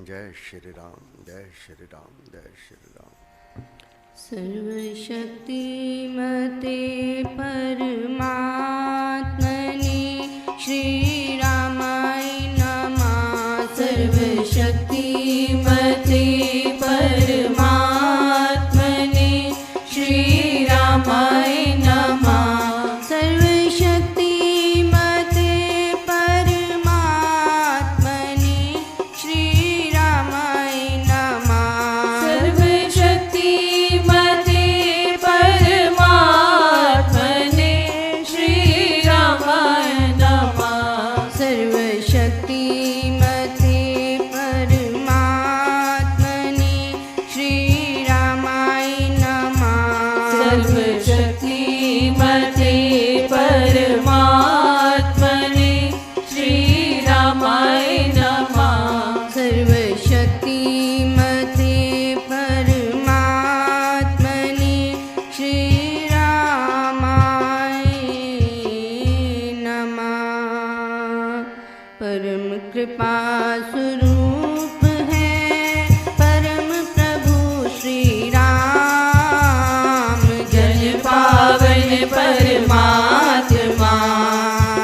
जय श्री राम, जय श्री राम, जय श्री राम। सर्वशक्तिमते परमात्मने श्री रामाय नमः। सर्वशक्तिमते परमात्मने श्री रामाय नमः। सर्वशक्तिमते परमात्मने श्री रामाय नमः। सर्वशक्तिमते परमात्मने श्री रामाय नमः। सर्वशक्तिमते परमात्मने श्री रामाय नमः। सर्वशक्तिमते परमात्मने श्री रामाय नमः। सर्वशक्तिमते परमात्मने श्री रामाय नमः। परम कृपा स्वरूप है परम प्रभु श्री राम। जन पावन परमात्मा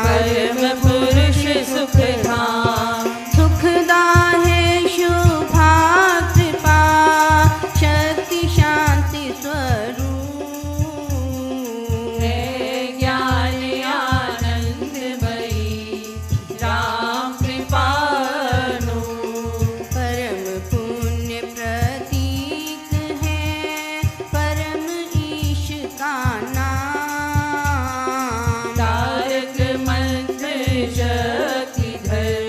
परम पुरुष सुखधाम। सुखदा है शुभा कृपा शक्ति शांति स्वरूप। है ज्ञान आनंदमयी राम कृपाणु। परम पुण्य प्रतीक है परम ईश का नाम। तारक मंत्र शक्तिधर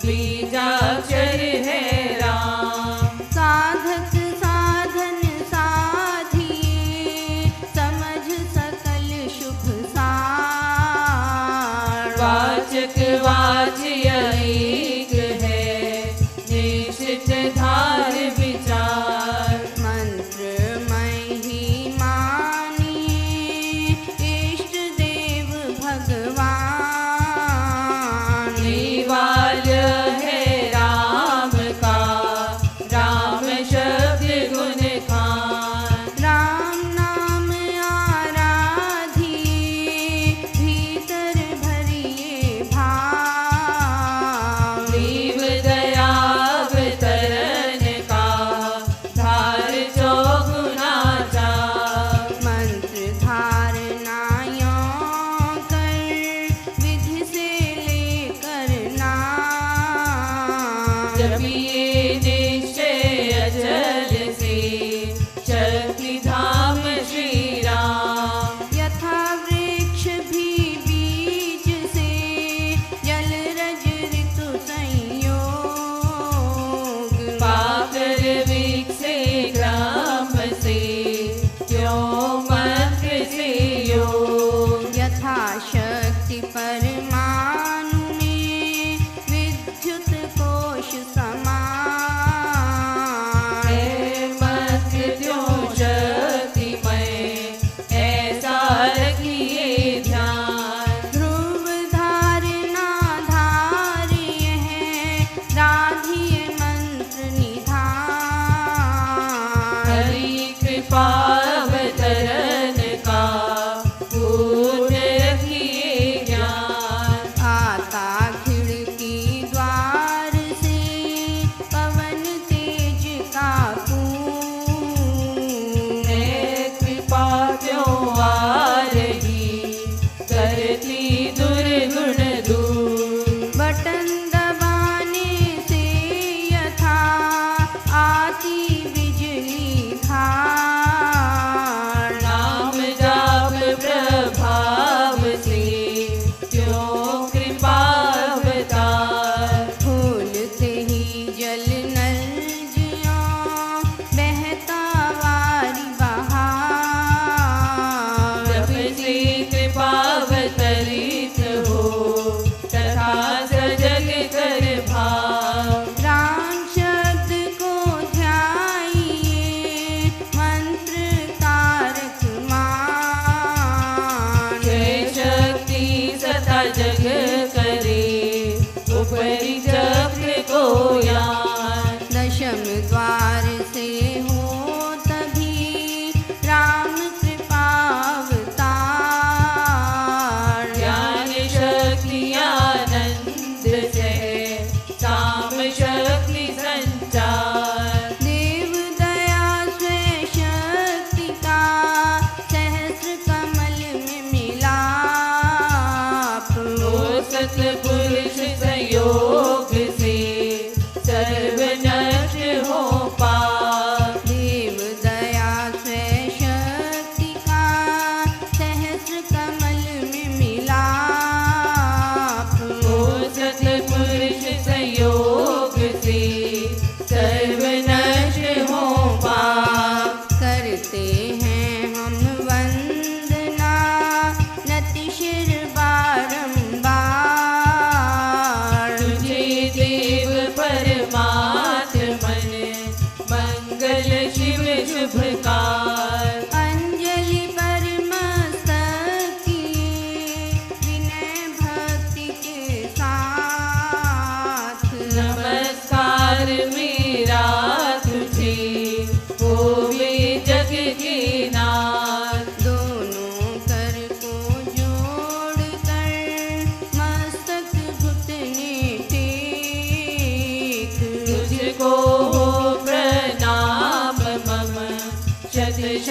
बीजाक्षर है राम। साधक साधन साधिए समझ सकल शुभ सार। वाचक वाच्य एक है निश्चित धार विचार। मंत्र मही मानिए इष्ट देव भगवान। निवाल है राम का राम शब्द गुण खान। राम नाम आराधिए भीतर भरिए भाव।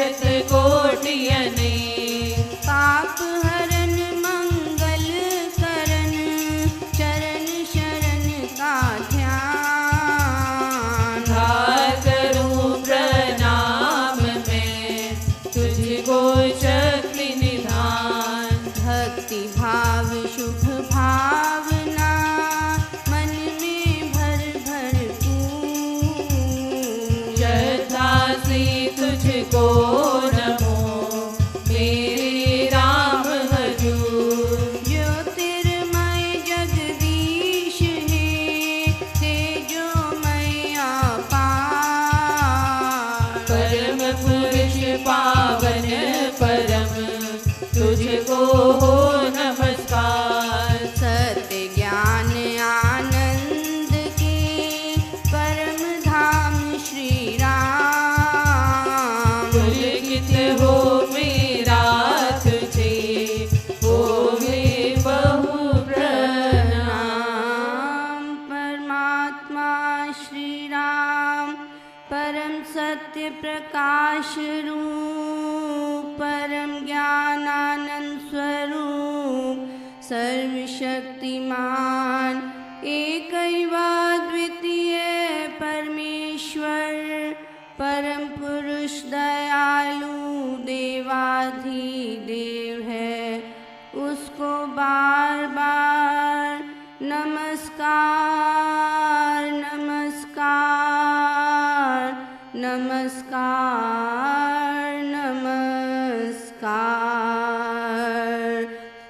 तीरथ कोटि अनेक। पाप हरन मंगल करन चरण शरण का ध्यान। धार करूं प्रणाम मैं तुझको शक्ति निधान। भक्ति भाव शुभ भावना मन में भर भर पूर। श्रद्धा से तुझको नमो मेरे राम हजूर। ज्योतिर्मय जगदीश है तेजोमय अपार। परम पुरुष पावन परम तुझको हो नमस्कार। सत्य ज्ञान आनंद के परम धाम श्री राम। पुलकित हो मेरा तुझे होवे बहु प्रणाम। परमात्मा श्री राम परम सत्य प्रकाश रूप परम ज्ञानानंद स्वरूप सर्वशक्तिमान एकैवाद्वितीय परमेश्वर परम पुरुष दयालु देवाधिदेव है। उसको बार बार नमस्कार नमस्कार नमस्कार नमस्कार।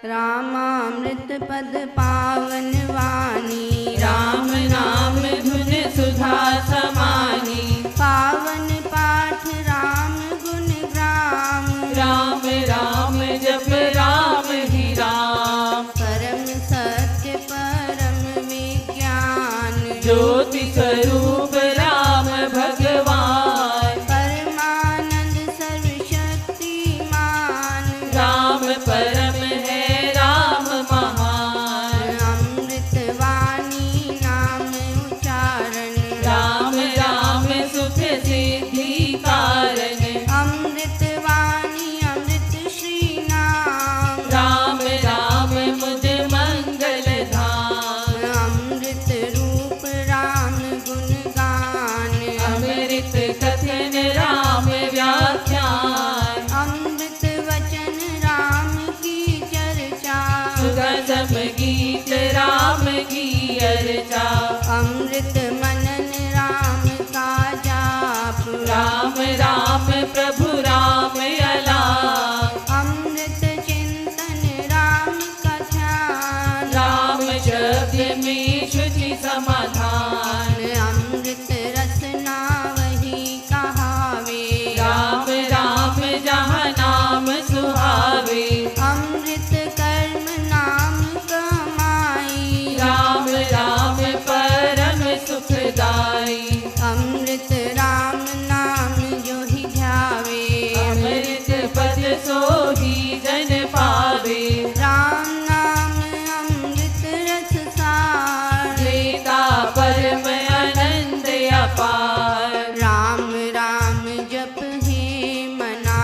रामामृत पद पावन वाणी राम नाम धुन सुधा समानी। पावन पाठ राम गुण ग्राम। राम राम जप राम ही राम। परम सत्य परम विज्ञान ज्योति स्वरूप राम भगवान। परमानंद सर्वशक्तिमान राम परम है राम महान। अमृत वाणी नाम उच्चारण राम राम सुख सिद्धि कारण। अमृत वाणी अमृत श्री नाम। राम राम मुझ मंगल धाम। अमृत रूप राम गुण गान। अमृत कथन राम व्याख्यान। अमृत वचन राम की चर्चा। सुगम गीत राम की अर्चा। अमृत मनन राम का जाप। राम राम प्रभु राम अलाप। अमृत चिंतन राम का ध्यान। राम शब्द में शुचि समाधान। अमृत रसना वही कहावे। राम राम जहाँ नाम सुहावे। अमृत कर्म नाम कमाई। राम राम परम सुखदाई। अमृत राम नाम जो ही ध्यावे। अमृत पद सोही जन पावे। राम नाम अमृत रस सार। देता परम आनंद अपार। राम राम जप है मना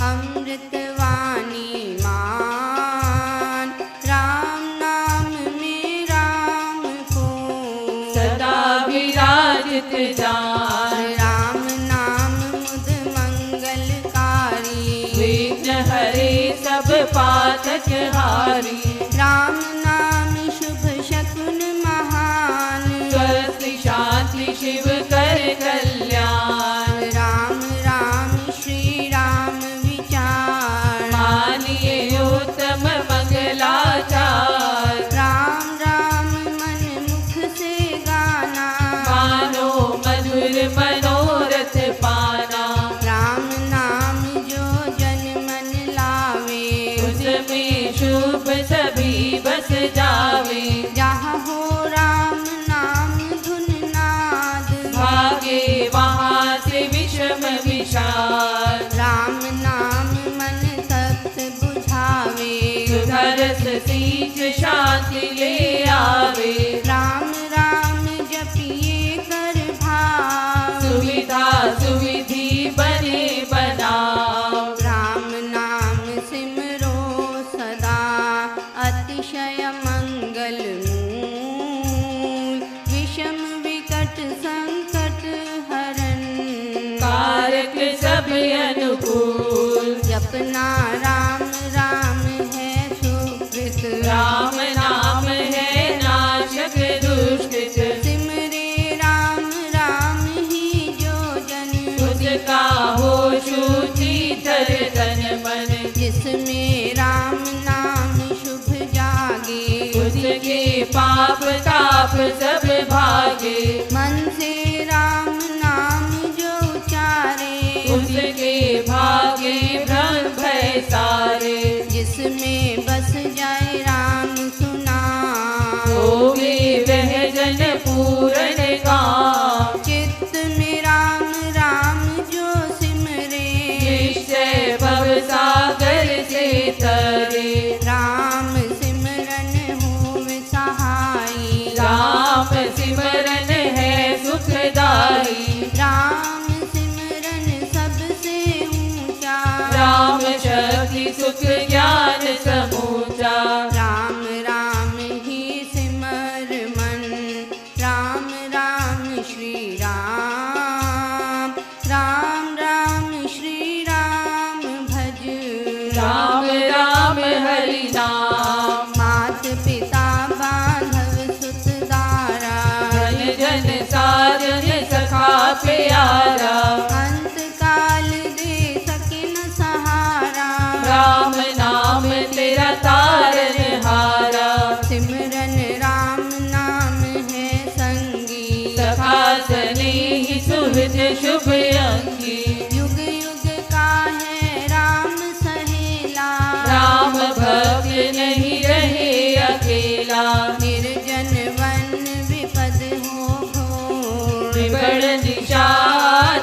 अमृत वाणी मान। राम नाम में राम को सदा विराजित जान। राम नाम मुद मंगलकारी। विघ्न हरे सब पातक हारी। राम नाम शुभ शकुन महान। स्वस्ति शांति शिव कर कल्याण। राम राम श्री राम विचार। मानिए उत्तम मंगलाचार। राम राम मन मुख से गाना। मानो मधुर मनोरथ पाना। राम नाम जो जन मन लावे। उसमें शुभ सभी बस कारक सब अनुकूल। जपना राम राम है सुकृत, राम नाम है नाशक दुष्कृत। सिमरे राम राम ही जो जन, उसका हो शुचिधर तन मन। जिसमें राम नाम शुभ जागे, उसके पाप ताप सब भागे। मन से राम नाम जो उचारे, उसके भागे भ्रम भय सारे। जिसमें बस जाए राम सुना, होगे वह जन पूर्ण काम। चित्त में राम राम जो सिमरे, निश्चय भव सागर से तरे। राम सिमरन होवे सहाई, राम सिमरन है सुखदाई। राम सिमरन सबसे ऊंचा, राम शक्ति सुख ज्ञान समूचा। राम राम ही सिमर मन, राम राम श्री राम, राम राम श्री राम भज। राम राम हरि नाम। मात पिता बांधव सुत दारा, जन जन साजन सखा प्यारा। अंत काल दे सके न सहारा, राम नाम तेरा तारन हारा। सिमरन राम नाम है संगी, सखा सने ही सुहृद शुभ अंगी। युग युग का है राम सहेला, राम भक्त नहीं रहे अकेला। निर्जन वन विपद हो घोर, विपण दिशा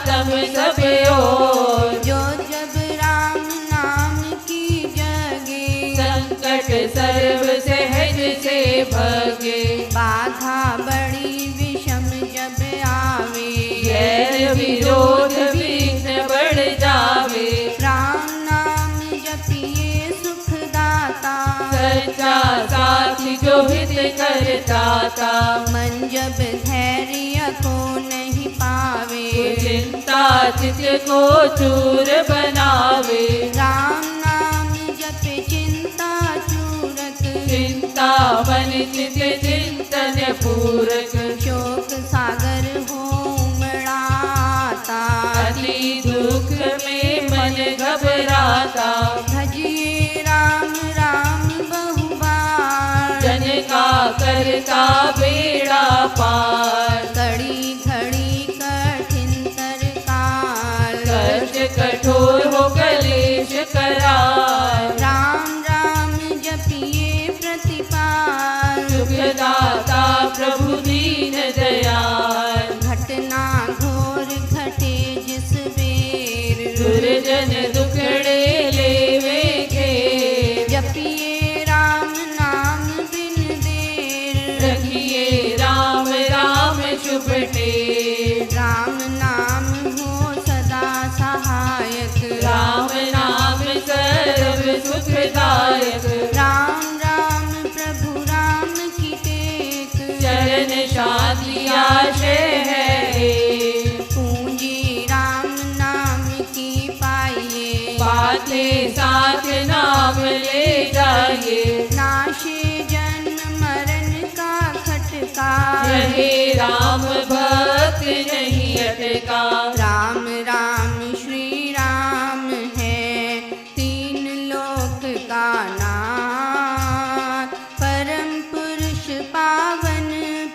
तम सब ओर। जो जब राम नाम की जगे, संकट सर्व सहज से भगे। बाधा बड़ी विषम जब आवे, गैर विरोध विघ्न बढ़ जावे। राम नाम जपिए सुखदाता, सच्चा साथी जो हित करता था। मन जब धैर्य को नहीं पावे, चिंता चित को चूर बनावे। राम नाम जपे चिंता चूरक, चिंता मन चित चिंतन पूरक। शोक सागर हो उमड़ाता, अति दुख में मन घबराता। भजिए राम राम बहुबार, जन का करता बेड़ा पार। कड़ी घड़ी कठिन तरकाल, कष्ट कठोर हो कलेश करार। राम राम जपिए प्रतिपाल, सुखदाता प्रभु दीन दयाल। घटना घोर घटे जिस बेर, दुर्जन दुखड़े लेवे घेर। जपिए राम नाम बिन देर, रखिए राम राम शुभ टेर। राम नाम हो सदा सहायक, राम नाम सर्व सुखदायक। राम राम प्रभु राम की टेक, चरण शांति आशय है एक। पूंजी राम नाम की पाइए, बाते साथ नाम ले जाइए। नाशे जन्म मरण का खटका, रहे राम भक्त नहीं अटका। राम राम श्री राम है तीन लोक का नाथ, परम पुरुष पावन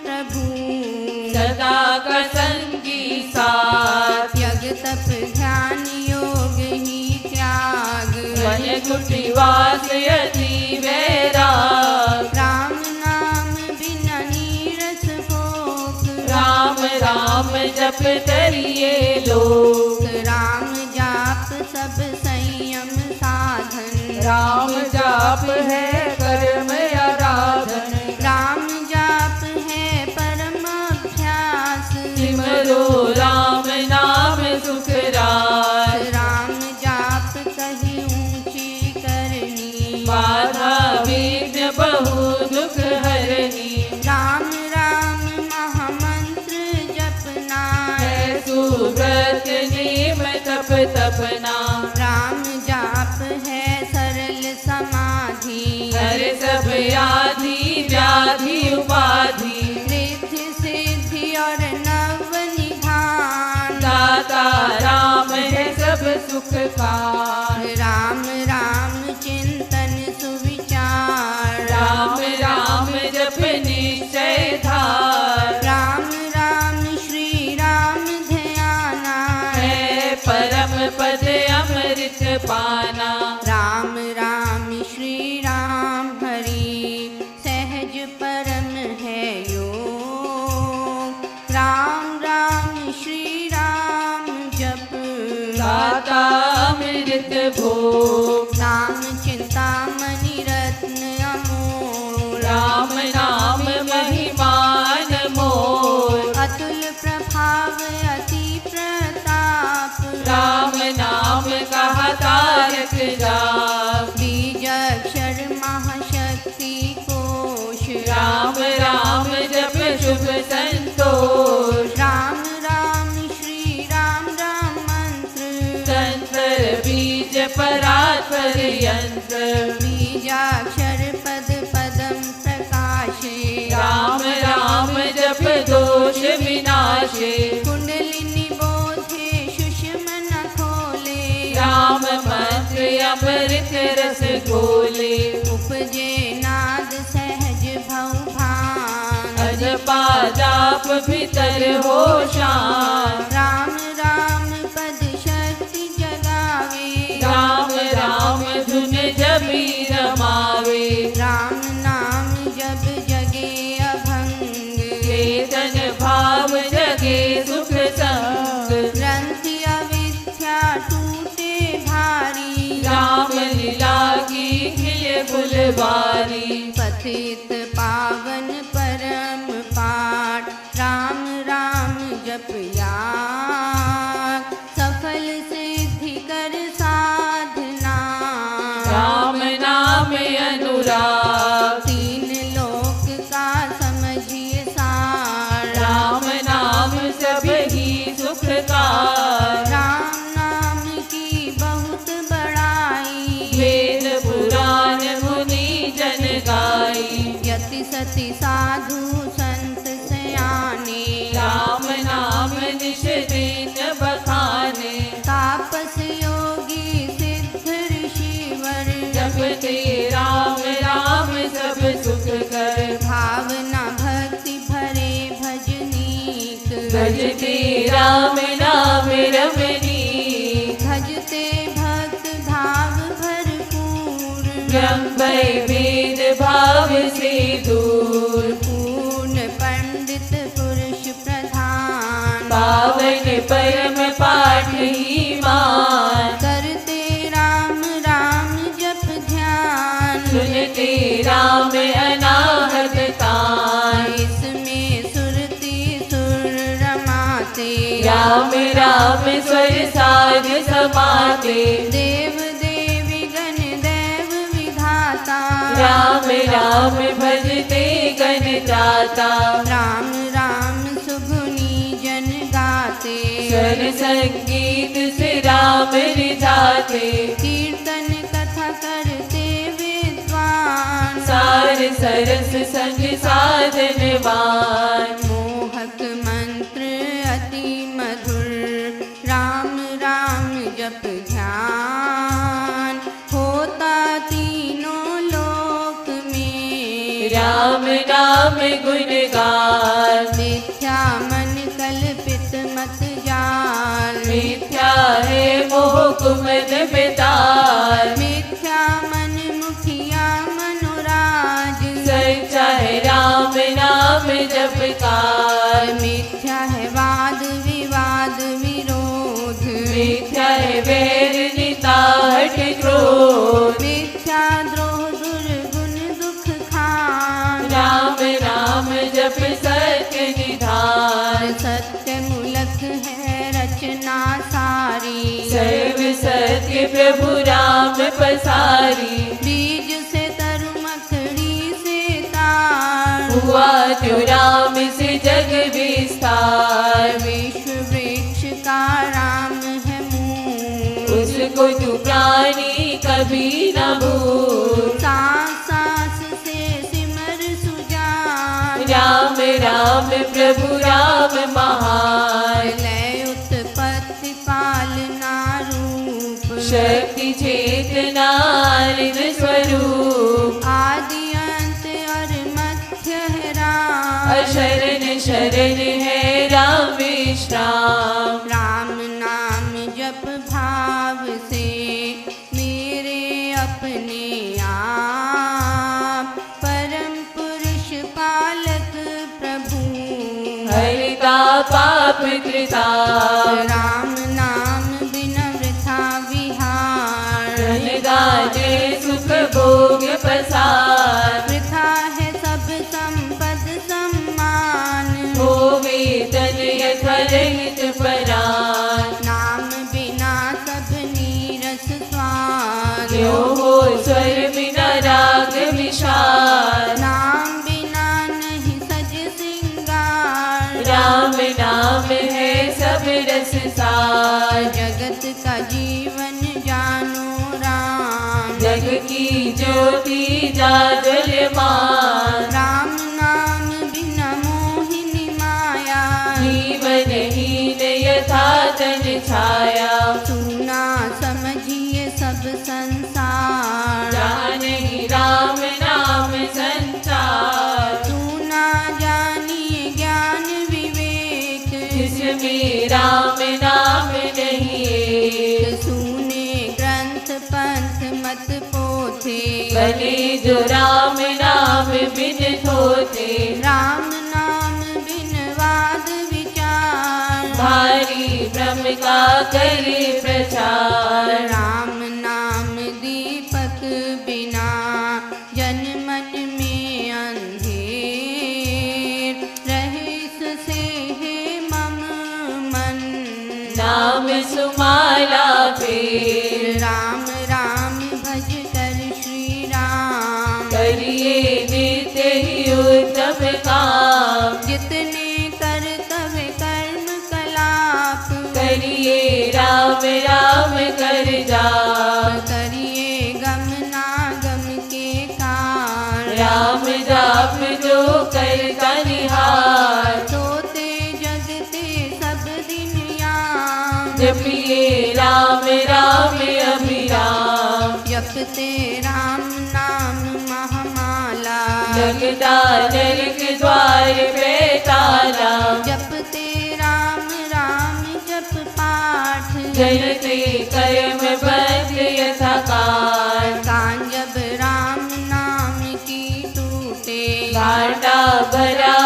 प्रभु, सदा का संगी साथ। यज्ञ तप ध्यान योग ही त्याग, वन कुटिवास यति वैराग। राम नाम बिना नीरस भोग, राम राम जप तरिए लोक। राम जाप सब संयम साधन, राम जाप है कर्म आराधन। राम जाप है परम अभ्यास, सिमरो राम नाम सुख रास। राम जाप कही ऊंची करनी, बाधा विघ्न बहु दुख हरनी। राम राम महामंत्र जपना, है सुव्रत नियम तप तपना। राम जाप है सरल समाधि, हर सब आदि व्याधि उपाधि। रिद्धि सिद्धि और नव निधान, दाता राम है सब सुख का। राम राम चिंतन सुविचार, राम राम जप निश्चय धार। राम राम श्री राम ध्याना, है परम पद अमृत पाना। राम राम श्री राम हरि सहज परम है योग। राम राम श्री राम जप, दाता अमृत भोग। नाम चिंतामणि रत्न अमोल, राम नाम महिमान मोर। अतुल प्रभाव अति प्रताप, राम नाम कहा तारक जाप। बीज अक्षर महाशक्ति कोश, राम राम जप शुभ संतोष। राम राम श्री राम राम मंत्र, तंत्र बीज परात्पर यंत्र। बीजाक्षर पद पदम प्रकाशे, राम राम जप दोष विनाशे। कुंडलिनी बोधे सुषुम्न खोले, राम मंत्र अमृत रस घोले। उपजे नाद सहज भव भान, अजपा जाप भीतर हो शान। राम राम पद शक्ति जगावे, राम राम धुन जबी रमावे। राम नाम जब जगे अभंग, चेतन भाव जगे सुख संग। ग्रंथि अविद्या टूटे भारी, राम लीला की खिल फुलवारी। पतित पावन परम पाठ, राम राम जप याग, सफल सिद्धि कर साधना। राम नाम अनुराग, तीन लोक का समझिए सार, राम नाम सब ही सुख का। राम नाम की बहुत बड़ाई, वेद पुराण मुनि जन गाई। यति सति साधु संत सयाने, राम नाम निश दिन बखाने। तापस योगी सिद्ध ऋषिवर, जपते राम राम सब सुख कर। भावना भक्ति भरे भजनीक, भजते राम नाम रमनी। भजते भक्त भाव भरपूर, ब्रह्म वेद भाव से दूर। पूर्ण पंडित पुरुष प्रधान, पावन परम पाठ ही मान। करते राम राम जप ध्यान, सुनते राम अनाहत तान। इसमें सुरति सुर रमाते, राम राम स्वर साज समाते। देव देवी गण देव विधाता, राम राम भजते गण जाता। राम राम सुगुनी जन गाते, स्वर संगीत से राम रिझाते। कीर्तन कथा करते विद्वान, सार सरस संग साधनवान। मोहक मंत्र अति मधुर, राम राम जप ध्यान, होता तीनों लोक में। राम नाम गुणगान, मिथ्या मन कल्पित मत जाल, मिथ्या है मोह कुमद बेताल। मिथ्या मन मुखिया मनोराज, सच्चा है राम नाम जपकार। मिथ्या है वाद विवाद विरोध, मिथ्या है वैर निताहट क्रोध। मिथ्या द्रोह दुर्गुण दुख खान, राम राम जप सत्य निधान। सत्य मूलक है रचना सारी, सर्व सत्य प्रभु राम पसारी। बीज से तरु मखड़ी से तार, हुआ जो राम से जग विस्तार। विश्व वृक्ष का राम है मूल, को तू प्राणी कभी न भूल। सांस सांस से सिमर सुजान, राम राम प्रभु राम महान। लय उत्पत्ति पालना रूप, शक्ति चेतना निज स्वरूप। आदि अंत और मध्य है राम, शरण शरण है राम विश्राम। राम नाम जप भाव से मेरे अपने आप, परम पुरुष पालक प्रभु हरिता पाप कृता। राम नाम बिना वृथा विहार, धन गाने सुख भोग पसार। वृथा है सब संपद सम्मान, होवे तन यथरहित परान। नाम बिना सब नीरस स्वाद, क्यों हो स्वर बिना राग विशाल। नाम बिना नहीं सज सिंगार, राम नाम है सब रस सार। जगत का जीवन जानो राम, जग की ज्योति जाज्वल्यमान। राम नाम बिना मोहिनी माया, जीवन हीन यथा तन छाया। सुना समझिए सब संसार, जाने राम नाम संचार। सुना जानिए ज्ञान विवेक, जिसमें राम नाम नहीं एक। सुने ग्रंथ पंथ मत पोथे, बने जो राम नाम बिन थोथे। राम नाम बिन वाद विचार, भारी ब्रह्म का करे प्रचार। राम नाम दीपक बिना जन मन में अंधेर, रहे से है मम मन नाम सुमाला फेर। राम राम भज कर श्री राम, करिए नित्य ही उत्तम काम। जितने कर्तव्य कर्म कलाप, करिए राम राम कर जाप। करिए गम ना गम के कार, राम जाप जो करता निहार। सोते जगते सब दिन याम, जपिए राम राम अभिराम। जपते राम नाम महामाला, लगता नरक द्वार पे ताला। जपते राम राम जप पाठ, जनते कर्म बंध यथा काल। कान जब राम नाम की टूटे, घाटा भरा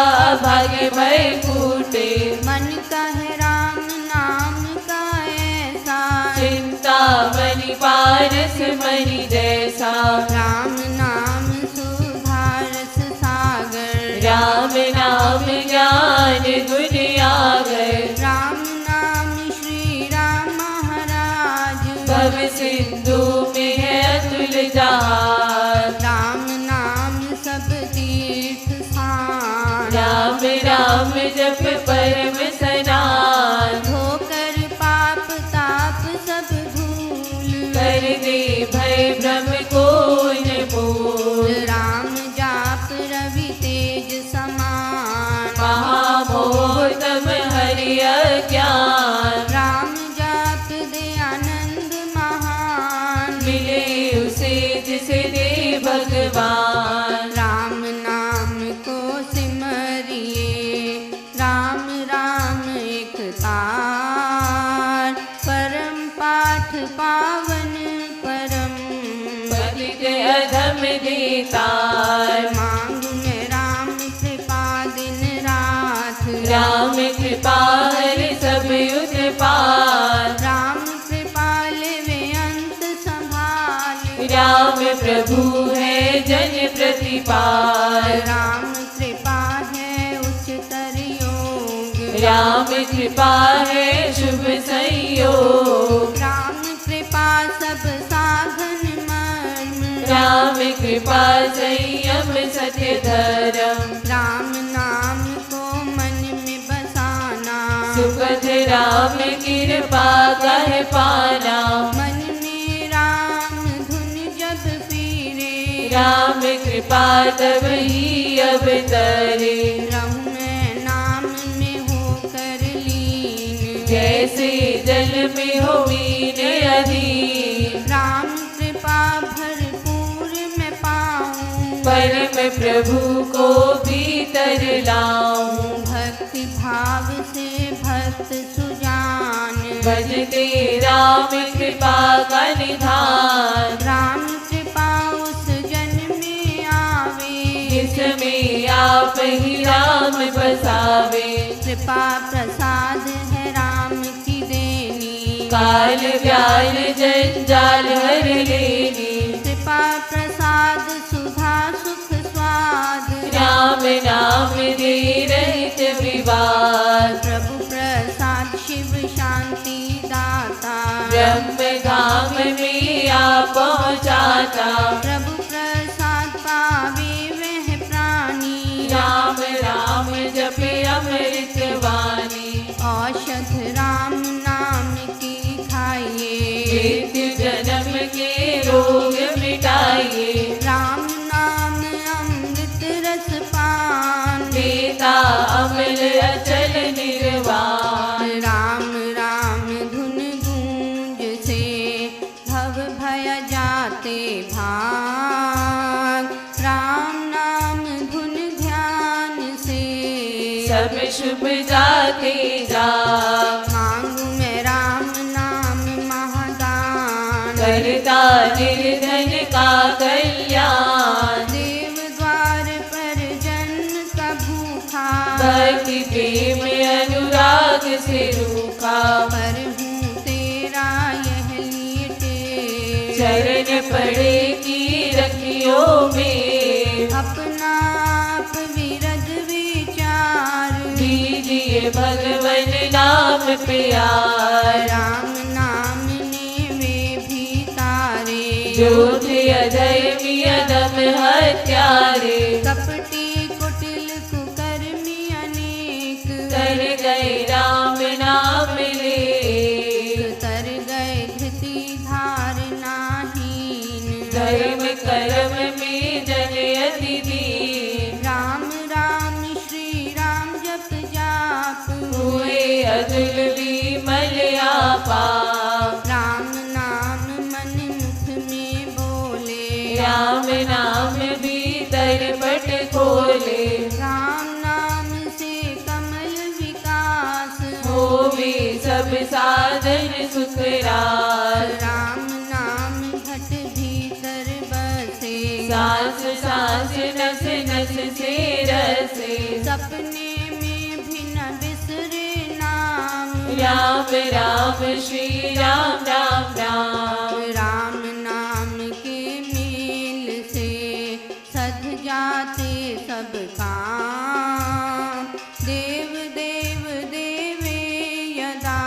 भाग्य भय फूटे। मन कहे राम नाम का ऐसा, चिंता मनि पारस मनि जैसा। राम नाम सुधारस सागर, राम नाम ज्ञान गुण आगर। राम नाम श्री राम महाराज, भव सिंधु में है अतुल जहाज। राम नाम सब तीर्थ स्थान, राम राम जप परम सनान। धोकर पाप ताप सब भूल, कर दे भय भ्रम को न भूल। राम जाप रवि तेज समान, महामोह तम हरि अज्ञान। राम जाप दे आनंद महान, मिले उसे जिसे दे भगवान। राम नाम को सिमरिए, राम राम एक तार, परम पाठ पावन परम पतित अधम देतार। मांग में राम कृपा दिन रात, राम कृपा हरि सब उत्पात। राम कृपा लेवे अंत संभाल, राम प्रभु है जन प्रतिपाल। राम कृपा है उच्चतर योग, राम कृपा है शुभ संयोग। राम कृपा सब साधन मर्म, राम कृपा संयम सत्य धर्म। राम नाम को मन में बसाना, सुखद राम कृपा कह पाना। मन में कृपा तब ही अवतरे। रहूं मैं नाम में होकर लीन, जैसे जल में हो मीन अधीन। राम कृपा भरपूर मैं पाऊं, परम प्रभु को भीतर लाऊं। भक्ति भाव से भक्त सुजान, भजते राम कृपा का निधान। राम कृपा उस जन में आवे, जिसमें आप ही राम बसावे। कृपा प्रसाद है राम की देनी, काल व्याल जंजाल हर लेनी। कृपा प्रसाद सुधा सुख स्वाद, राम नाम दे रहित विवाद। प्रभु प्रसाद शिव शांति दाता, ब्रह्म धाम में आप पहुँचाता। प्रभु प्रसाद पावे वह प्राणी, राम राम जपे अमृत वाणी। औषध राम नाम की खाइए, मृत्यु जन्म के रोग मिटाइए। राम नाम अमृत रस पान, देता अमल अचल निर्वाण। राम राम धुन गूंज से भव भय जाते भाग, राम नाम धुन ध्यान से सब शुभ जाते जा। मांगू मैं राम नाम महादान, करता निर्धन का कल्याण। देव द्वार पर जन्म का भूखा, भक्ति प्रेम अनुराग से रूखा। पर हूँ तेरा यह लीटे, चरण पड़े की रखियो में। अपना आप विरद विचार, दीजिए भगवन नाम प्यार। राम नाम ने वे भी तारे, जोध अधर्मी अदम हत्यारे। कपटी कुटिल कुकर्मी अनेक, कर गए राम नाम लेख। तर गए धृति धारनाहीन, धर्म कर्म में जन अति दीन। राम राम श्री राम जप जाप, हुए अतुल विमल आपा। राम नाम मन मुख में बोले, राम नाम भीतर पट खोले। राम नाम से कमल विकास, होवे सब साधन सुख रास। राम नाम घट भीतर बसे, सांस सांस नस नस से रसे। सपने में भी न बिसरे नाम, राम राम श्री राम राम राम। राम नाम के मेल से सध जाते सब काम, देव देव देवे यदा,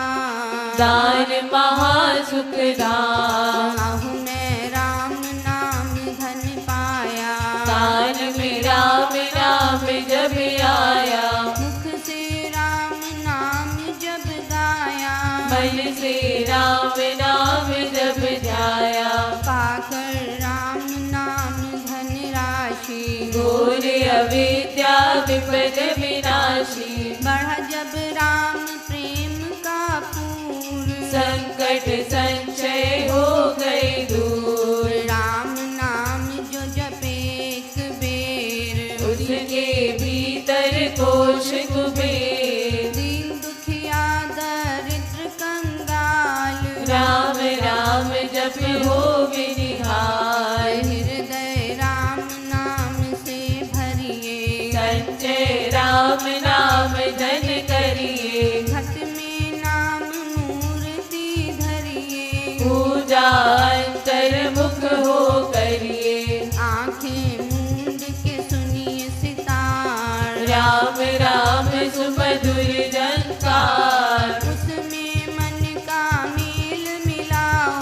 दान महासुख दान। आहू मैं राम नाम धन पाया, दान में राम नाम जब आया। मुख से राम नाम जब गाया, मन से राम नाम जब ध्याया। पाकर राम नाम धन राशि, घोर अविद्या विपद विनाशी। बढ़ा जब राम प्रेम का पूर, संकट संचय हो गए दूर। राम नाम जो जपे एक बेर, उसके भीतर कोश कुबेर। दीन दुखिया दरिद्र कंगाल, राम राम जप हो विनिहार। हृदय राम नाम से भरिए, संचय राम नाम धन करिए। घट में नाम मूर्ति धरिए, पूजा अंतर्मुख हो करिए। आंखें मूंद के सुनिए सितार, राम राम सुमधुर झंकार। उसमें मन का मेल मिलाओ,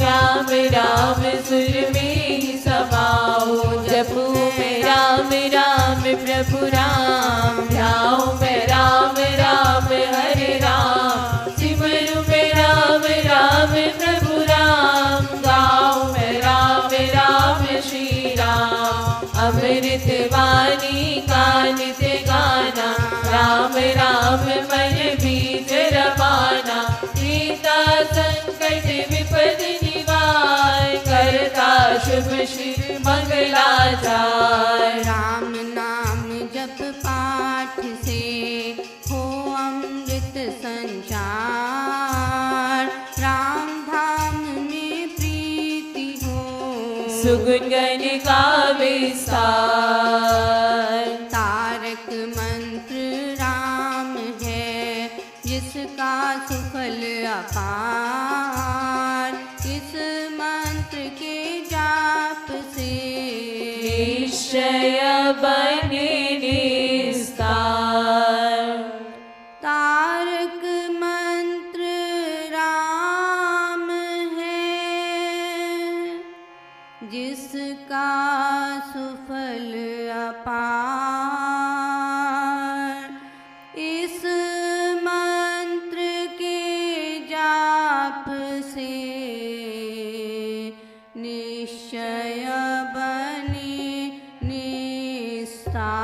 राम राम सुर में ही समाओ। जपू में राम राम प्रभु राम। ध्याऊ में राम राम हरे राम। सिमरू में राम राम प्रभु राम। गाऊं में राम राम श्री राम। मन बीच रमाना, सीता संकट विपद निवार, करता शुभ श्री मंगलाचार। राम नाम जप पाठ से हो अमृत संचार, राम धाम में प्रीति हो सुगुण गण का विस्तार। तारक मंत्र राम है जिसका सुफल अपार, इस मंत्र के जाप से निश्चय बने निस्तार। तारक मंत्र राम है जिसका सुफल अपार, इस मंत्र के जाप से निश्चय बने निस्तार।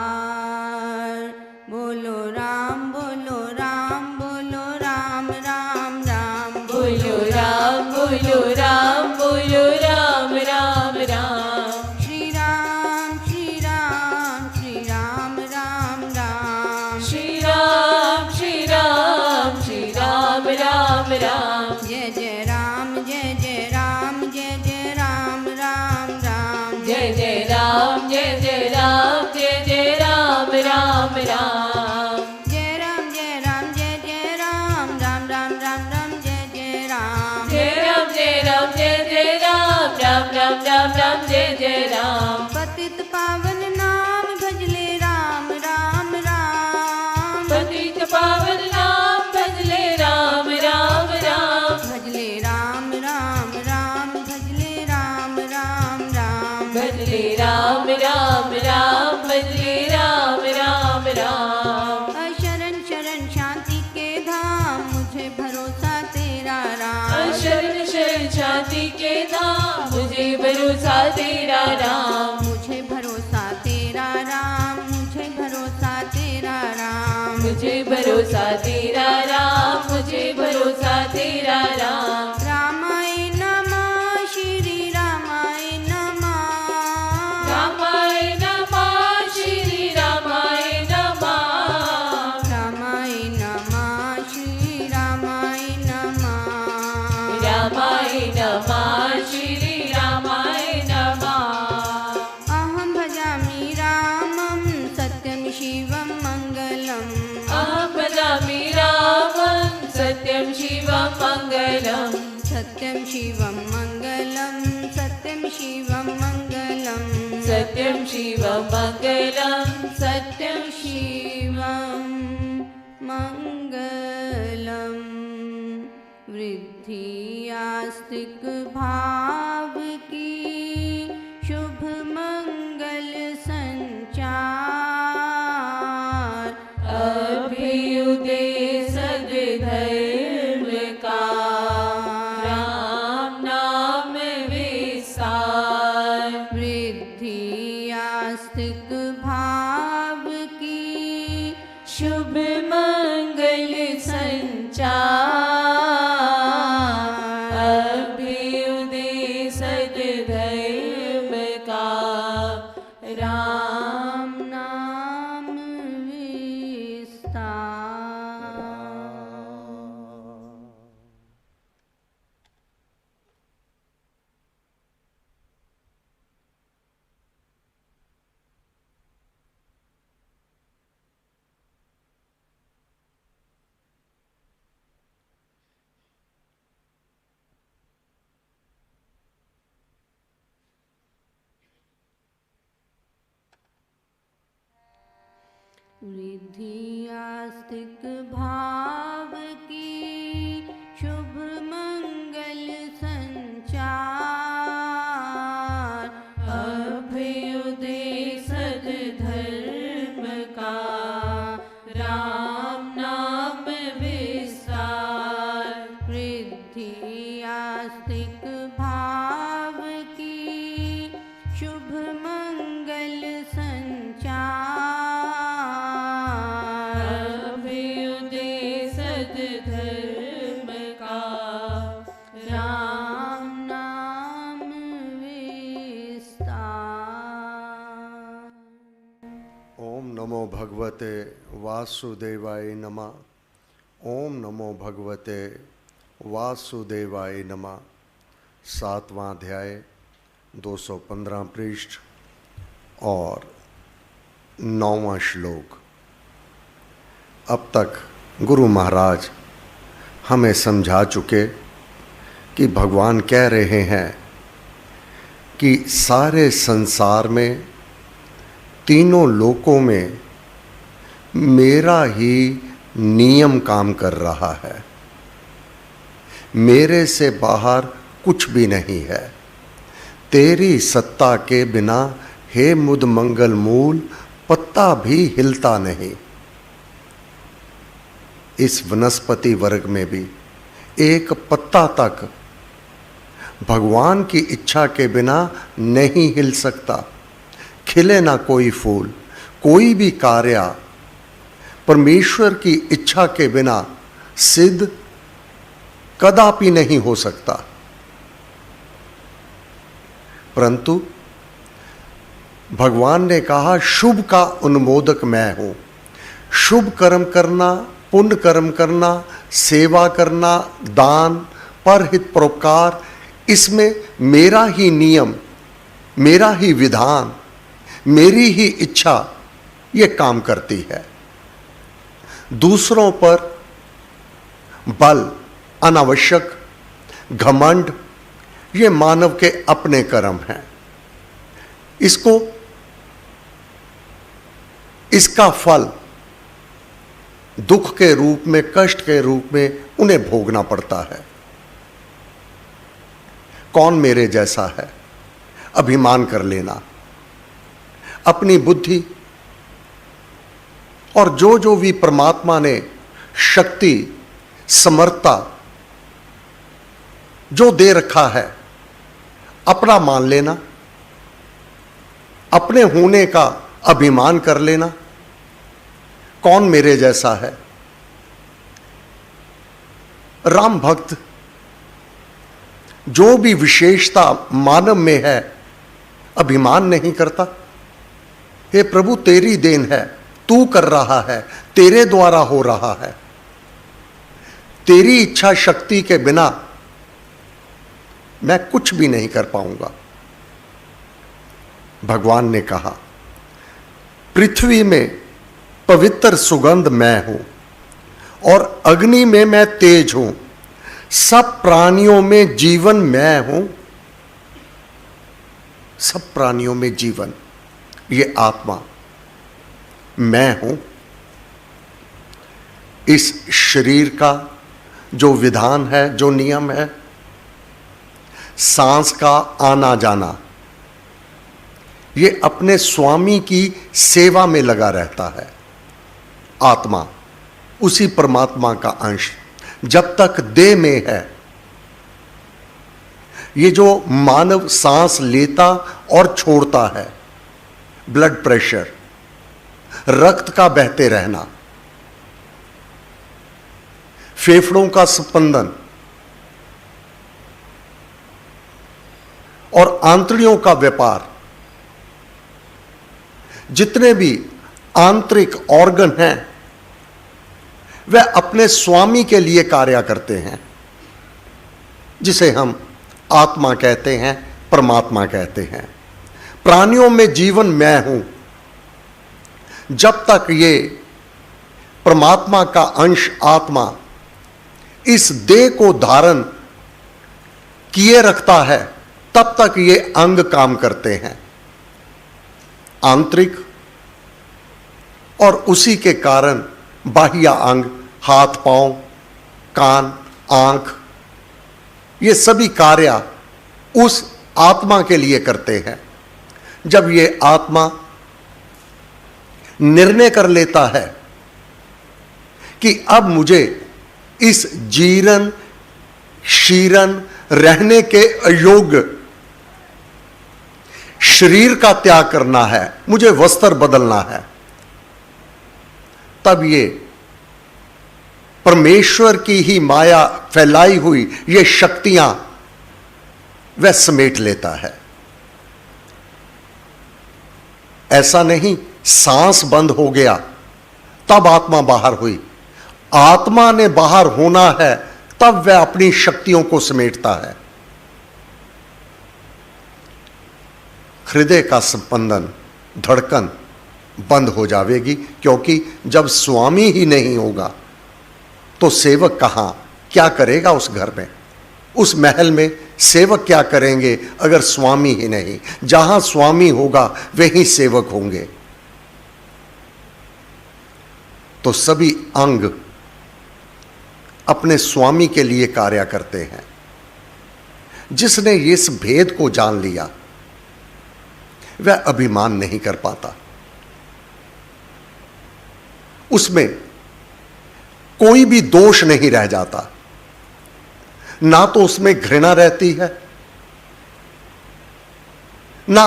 बोलो राम बोलो राम बोलो राम राम राम बोलो राम बोलो राम बोलो राम राम राम। श्री राम श्री राम श्री राम राम राम श्री राम श्री राम श्री राम राम राम। जय जय राम जय जय राम जय जय राम राम राम जय जय राम जय जय राम जय जय राम राम राम। जय राम जय राम जय जय राम राम राम राम राम जय जय राम जय राम जय राम जय जय राम राम राम राम राम जय जय राम। पतित पावन नाम भजले राम राम राम, पतित पावन नाम भजले राम राम राम। भजले राम राम राम भजले राम राम राम, भजले राम राम राम भजले राम राम राम। शरण शरण शांति के धाम मुझे भरोसा तेरा राम, शरण शरण शांति के धाम मुझे भरोसा तेरा राम। मुझे भरोसा तेरा राम मुझे भरोसा तेरा राम, मुझे भरोसा तेरा राम मुझे भरोसा तेरा राम। रामाय नमः श्री रामाय नमः, रामाय नमः श्री रामाय नमः। रामाय नमः श्री रामाय नमः, रामाय नमः श्री रामाय नमः। अहं भजामि रामं सत्यं शिवं मङ्गलम्, अहं भजामि रामं सत्यं शिवं मङ्गलम्। सत्यं शिवं मङ्गलं सत्यं शिवं मङ्गलं, सत्यं शिवं मङ्गलं सत्यं शिवं मङ्गलं। वृद्धि आस्तिक भाव की शुभ मंगल संचार, अभ्युदय सद्धर्म का राम नाम विस्तार। वृद्धि आस्तिक भाव की शुभ मंगल संचार, अभ्युदय सद्धर्म का राम नाम विस्तार। वृद्धि आस्तिक भाव की शुभ मंगल संचार, अभ्युदय सद्धर्म का राम नाम विस्तार। वृद्धि आस्तिक भाव की शुभ मंगल संचार, अभ्युदय भगवते वासुदेवाय नमः। ओम नमो भगवते वासुदेवाय नमः। 7वां अध्याय 215 पृष्ठ और 9वां श्लोक। अब तक गुरु महाराज हमें समझा चुके कि भगवान कह रहे हैं कि सारे संसार में, तीनों लोकों में मेरा ही नियम काम कर रहा है, मेरे से बाहर कुछ भी नहीं है। तेरी सत्ता के बिना हे मुद मंगल मूल पत्ता भी हिलता नहीं। इस वनस्पति वर्ग में भी एक पत्ता तक भगवान की इच्छा के बिना नहीं हिल सकता। खिले ना कोई फूल, कोई भी कार्य परमेश्वर की इच्छा के बिना सिद्ध कदापि नहीं हो सकता। परंतु भगवान ने कहा शुभ का उन्मोदक मैं हूं। शुभ कर्म करना, पुण्य कर्म करना, सेवा करना, दान, परहित परोपकार, इसमें मेरा ही नियम, मेरा ही विधान, मेरी ही इच्छा ये काम करती है। दूसरों पर बल, अनावश्यक घमंड, ये मानव के अपने कर्म हैं। इसका फल दुख के रूप में, कष्ट के रूप में उन्हें भोगना पड़ता है। कौन मेरे जैसा है? अभिमान कर लेना, अपनी बुद्धि और जो जो भी परमात्मा ने शक्ति, समर्थता जो दे रखा है, अपना मान लेना, अपने होने का अभिमान कर लेना। कौन मेरे जैसा है? राम भक्त जो भी विशेषता मानव में है, अभिमान नहीं करता। हे प्रभु तेरी देन है, तू कर रहा है, तेरे द्वारा हो रहा है। तेरी इच्छा शक्ति के बिना मैं कुछ भी नहीं कर पाऊंगा। भगवान ने कहा पृथ्वी में पवित्र सुगंध मैं हूं और अग्नि में मैं तेज हूं। सब प्राणियों में जीवन मैं हूं। सब प्राणियों में जीवन, ये आत्मा मैं हूं। इस शरीर का जो विधान है, जो नियम है, सांस का आना जाना, ये अपने स्वामी की सेवा में लगा रहता है। आत्मा उसी परमात्मा का अंश जब तक देह में है। ये जो मानव सांस लेता और छोड़ता है, ब्लड प्रेशर, रक्त का बहते रहना, फेफड़ों का स्पंदन और आंतड़ियों का व्यापार, जितने भी आंतरिक ऑर्गन हैं वह अपने स्वामी के लिए कार्य करते हैं, जिसे हम आत्मा कहते हैं, परमात्मा कहते हैं। प्राणियों में जीवन मैं हूं। जब तक ये परमात्मा का अंश आत्मा इस देह को धारण किए रखता है, तब तक ये अंग काम करते हैं, आंतरिक, और उसी के कारण बाह्य अंग, हाथ पांव, कान, आंख, ये सभी कार्य उस आत्मा के लिए करते हैं। जब ये आत्मा निर्णय कर लेता है कि अब मुझे इस जीवन शीरन रहने के अयोग्य शरीर का त्याग करना है, मुझे वस्त्र बदलना है, तब ये परमेश्वर की ही माया फैलाई हुई ये शक्तियां वह समेट लेता है। ऐसा नहीं सांस बंद हो गया तब आत्मा बाहर हुई। आत्मा ने बाहर होना है तब वह अपनी शक्तियों को समेटता है। हृदय का स्पंदन, धड़कन बंद हो जाएगी, क्योंकि जब स्वामी ही नहीं होगा तो सेवक कहां, क्या करेगा उस घर में, उस महल में सेवक क्या करेंगे अगर स्वामी ही नहीं। जहां स्वामी होगा वहीं सेवक होंगे। तो सभी अंग अपने स्वामी के लिए कार्य करते हैं। जिसने इस भेद को जान लिया वह अभिमान नहीं कर पाता, उसमें कोई भी दोष नहीं रह जाता, ना तो उसमें घृणा रहती है, ना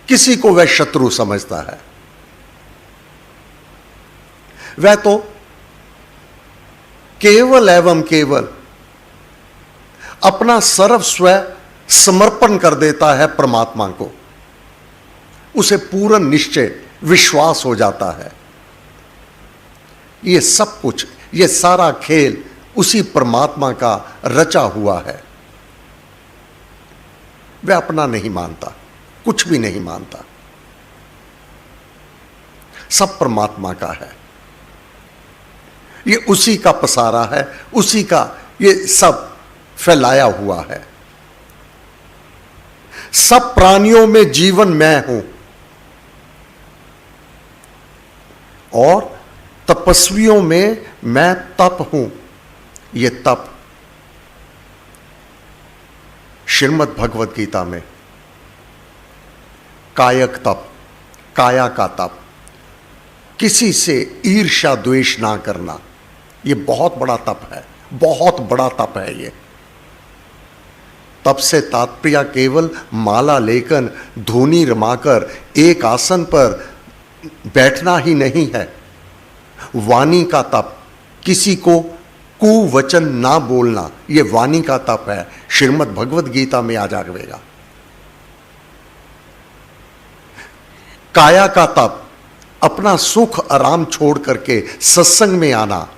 किसी को वह शत्रु समझता है। वह तो केवल एवं केवल अपना सर्वस्व समर्पण कर देता है परमात्मा को। उसे पूर्ण निश्चय, विश्वास हो जाता है ये सब कुछ, ये सारा खेल उसी परमात्मा का रचा हुआ है। वह अपना नहीं मानता, कुछ भी नहीं मानता, सब परमात्मा का है। ये उसी का पसारा है, उसी का ये सब फैलाया हुआ है। सब प्राणियों में जीवन मैं हूं और तपस्वियों में मैं तप हूं। ये तप श्रीमद् भगवद गीता में कायक तप, काया का तप, किसी से ईर्ष्या द्वेष ना करना, ये बहुत बड़ा तप है, बहुत बड़ा तप है ये। तप से तात्पर्य केवल माला लेकर धूनी रमाकर एक आसन पर बैठना ही नहीं है। वाणी का तप, किसी को कुवचन ना बोलना, ये वाणी का तप है। श्रीमद् भगवद गीता में आ जाएगा। काया का तप, अपना सुख आराम छोड़ करके सत्संग में आना,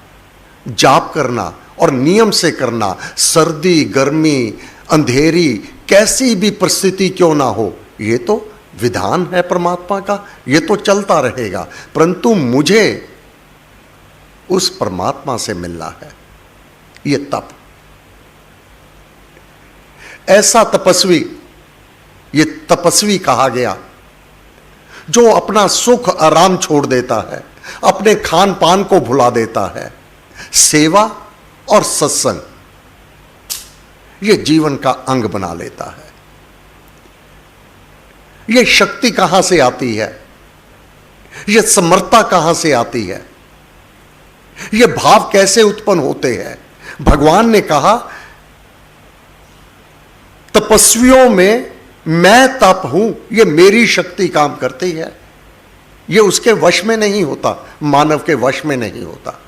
जाप करना और नियम से करना। सर्दी, गर्मी, अंधेरी, कैसी भी परिस्थिति क्यों ना हो, ये तो विधान है परमात्मा का, ये तो चलता रहेगा। परंतु मुझे उस परमात्मा से मिलना है, ये तप। ऐसा तपस्वी, ये तपस्वी कहा गया जो अपना सुख आराम छोड़ देता है, अपने खान पान को भुला देता है। सेवा और सत्संग ये जीवन का अंग बना लेता है। ये शक्ति कहां से आती है, ये समर्था कहां से आती है, ये भाव कैसे उत्पन्न होते हैं। भगवान ने कहा तपस्वियों में मैं तप हूं, ये मेरी शक्ति काम करती है। ये उसके वश में नहीं होता, मानव के वश में नहीं होता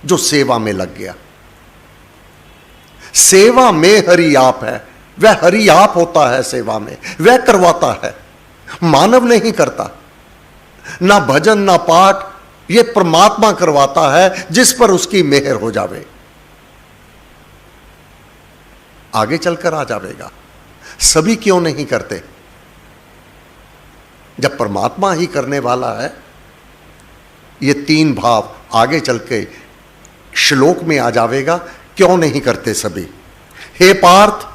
जो सेवा में लग गया। सेवा में हरि आप है, वह हरि आप होता है सेवा में, वह करवाता है, मानव नहीं करता। ना भजन ना पाठ, ये परमात्मा करवाता है जिस पर उसकी मेहर हो जावे, आगे चलकर आ जाएगा। सभी क्यों नहीं करते? जब परमात्मा ही करने वाला है। ये तीन भाव आगे चल के श्लोक में आ जाएगा, क्यों नहीं करते सभी। हे पार्थ,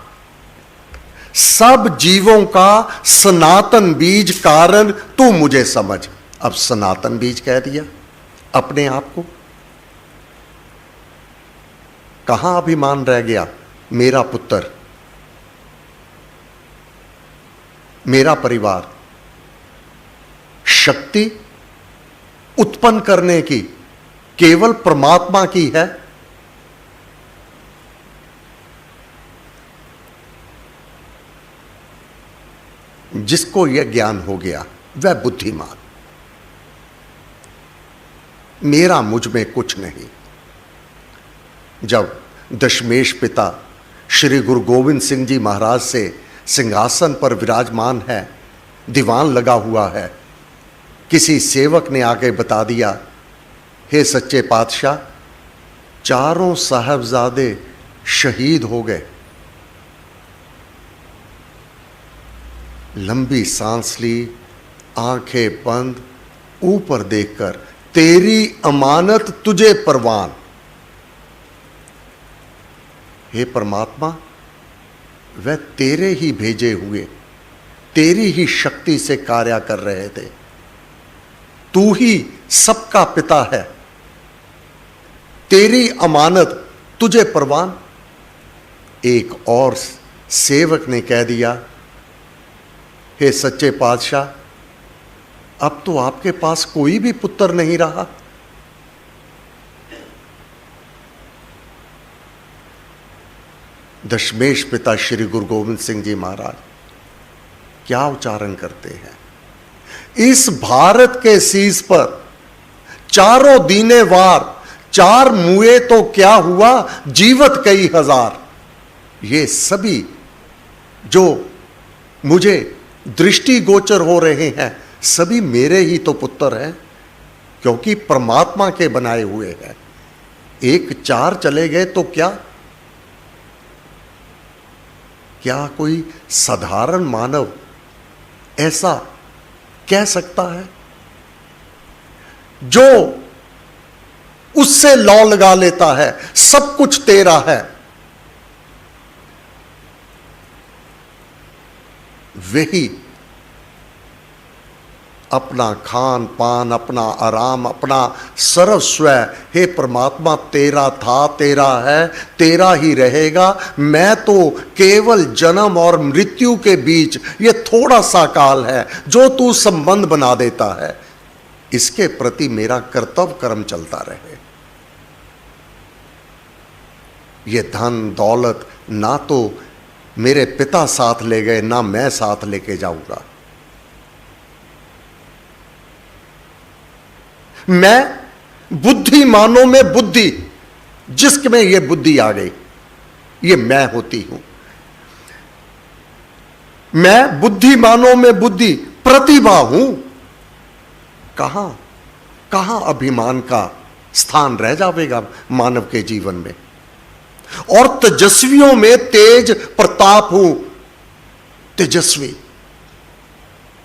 सब जीवों का सनातन बीज कारण तू मुझे समझ। अब सनातन बीज कह दिया अपने आप को। कहां अभिमान रह गया? मेरा पुत्र, मेरा परिवार। शक्ति उत्पन्न करने की केवल परमात्मा की है। जिसको यह ज्ञान हो गया वह बुद्धिमान। मेरा मुझ में कुछ नहीं। जब दशमेश पिता श्री गुरु गोविंद सिंह जी महाराज से सिंहासन पर विराजमान है, दीवान लगा हुआ है, किसी सेवक ने आके बता दिया, हे सच्चे पातशाह, चारों साहबजादे शहीद हो गए। लंबी सांस ली, आंखें बंद, ऊपर देखकर, तेरी अमानत तुझे परवान। हे परमात्मा, वह तेरे ही भेजे हुए, तेरी ही शक्ति से कार्य कर रहे थे। तू ही सबका पिता है, तेरी अमानत तुझे परवान। एक और सेवक ने कह दिया, हे सच्चे पातशाह, अब तो आपके पास कोई भी पुत्र नहीं रहा। दशमेश पिता श्री गुरु गोविंद सिंह जी महाराज क्या उच्चारण करते हैं, इस भारत के शीश पर चारों दीने वार, चार मुए तो क्या हुआ, जीवत कई हजार। ये सभी जो मुझे दृष्टि गोचर हो रहे हैं, सभी मेरे ही तो पुत्र हैं, क्योंकि परमात्मा के बनाए हुए हैं। एक चार चले गए तो क्या कोई साधारण मानव ऐसा कह सकता है? जो उससे लौ लगा लेता है, सब कुछ तेरा है, वही अपना खान पान, अपना आराम, अपना सर्वस्व, हे परमात्मा तेरा था, तेरा है, तेरा ही रहेगा। मैं तो केवल जन्म और मृत्यु के बीच ये थोड़ा सा काल है जो तू संबंध बना देता है, इसके प्रति मेरा कर्तव्य कर्म चलता रहे। ये धन दौलत ना तो मेरे पिता साथ ले गए, ना मैं साथ लेके जाऊंगा। मैं बुद्धिमानों में बुद्धि, जिसमें ये बुद्धि आ गई, ये मैं होती हूं। मैं बुद्धिमानों में बुद्धि, प्रतिभा हूं। कहां अभिमान का स्थान रह जाएगा मानव के जीवन में। और तेजस्वियों में तेज प्रताप हूं, तेजस्वी,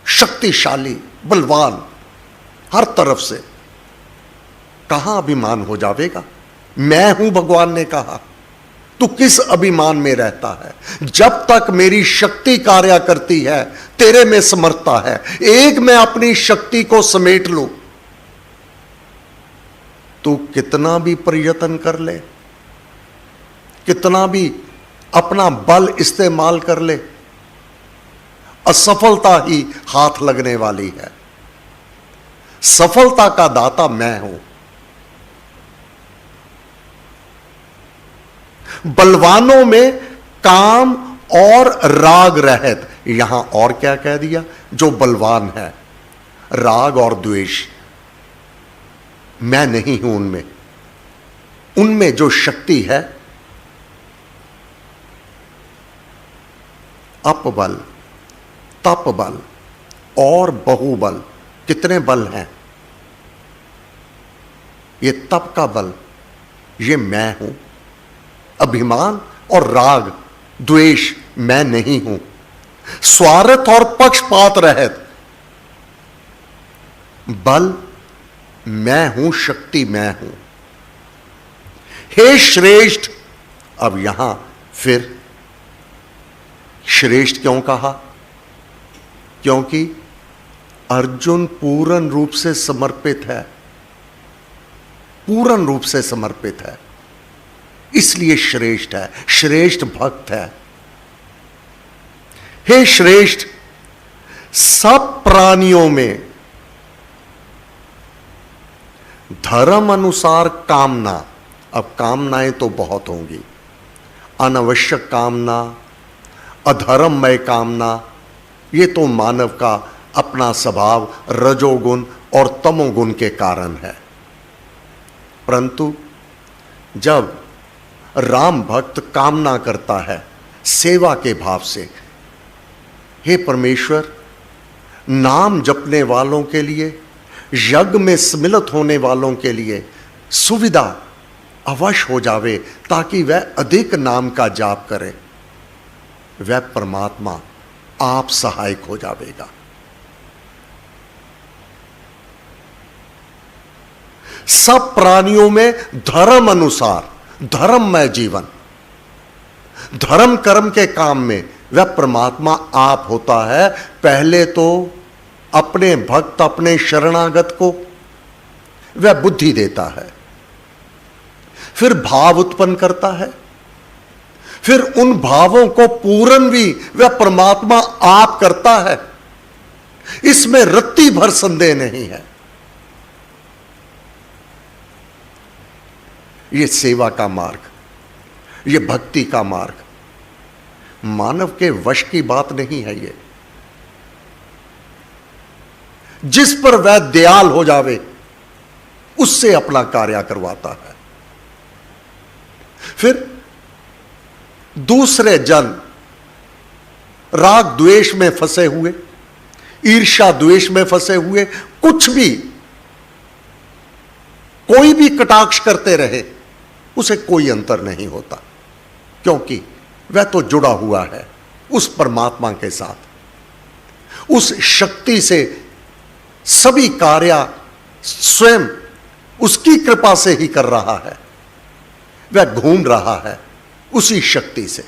शक्तिशाली, बलवान, हर तरफ से। कहां अभिमान हो जाएगा? मैं हूं, भगवान ने कहा। तू किस अभिमान में रहता है? जब तक मेरी शक्ति कार्य करती है, तेरे में समर्थता है, एक मैं अपनी शक्ति को समेट लूं, तू कितना भी प्रयत्न कर ले, कितना भी अपना बल इस्तेमाल कर ले, असफलता ही हाथ लगने वाली है। सफलता का दाता मैं हूं। बलवानों में काम और राग रहत। यहां और क्या कह दिया? जो बलवान है, राग और द्वेष मैं नहीं हूं उनमें। उनमें जो शक्ति है, अपबल, तपबल और बहुबल। कितने बल हैं? ये तप का बल, ये मैं हूं। अभिमान और राग द्वेष मैं नहीं हूं। स्वार्थ और पक्षपात रहत बल मैं हूं, शक्ति मैं हूं। हे श्रेष्ठ, अब यहां फिर श्रेष्ठ क्यों कहा? क्योंकि अर्जुन पूर्ण रूप से समर्पित है, पूर्ण रूप से समर्पित है, इसलिए श्रेष्ठ है, श्रेष्ठ भक्त है। हे श्रेष्ठ, सब प्राणियों में धर्म अनुसार कामना, अब कामनाएं तो बहुत होंगी, अनावश्यक कामना, अधर्ममय कामना, ये तो मानव का अपना स्वभाव रजोगुण और तमोगुण के कारण है। परंतु जब राम भक्त कामना करता है सेवा के भाव से, हे परमेश्वर, नाम जपने वालों के लिए यज्ञ में सम्मिलित होने वालों के लिए सुविधा अवश्य हो जावे, ताकि वह अधिक नाम का जाप करें। वह परमात्मा आप सहायक हो जाएगा। सब प्राणियों में धर्म अनुसार धर्ममय जीवन, धर्म कर्म के काम में वह परमात्मा आप होता है। पहले तो अपने भक्त, अपने शरणागत को वह बुद्धि देता है, फिर भाव उत्पन्न करता है, फिर उन भावों को पूर्ण भी वह परमात्मा आप करता है। इसमें रत्ती भर संदेह नहीं है। ये सेवा का मार्ग, ये भक्ति का मार्ग मानव के वश की बात नहीं है। ये जिस पर वह दयाल हो जावे उससे अपना कार्य करवाता है। फिर दूसरे जन राग द्वेष में फंसे हुए, ईर्ष्या द्वेष में फंसे हुए, कुछ भी कोई भी कटाक्ष करते रहे, उसे कोई अंतर नहीं होता, क्योंकि वह तो जुड़ा हुआ है उस परमात्मा के साथ। उस शक्ति से सभी कार्य स्वयं उसकी कृपा से ही कर रहा है। वह घूम रहा है उसी शक्ति से।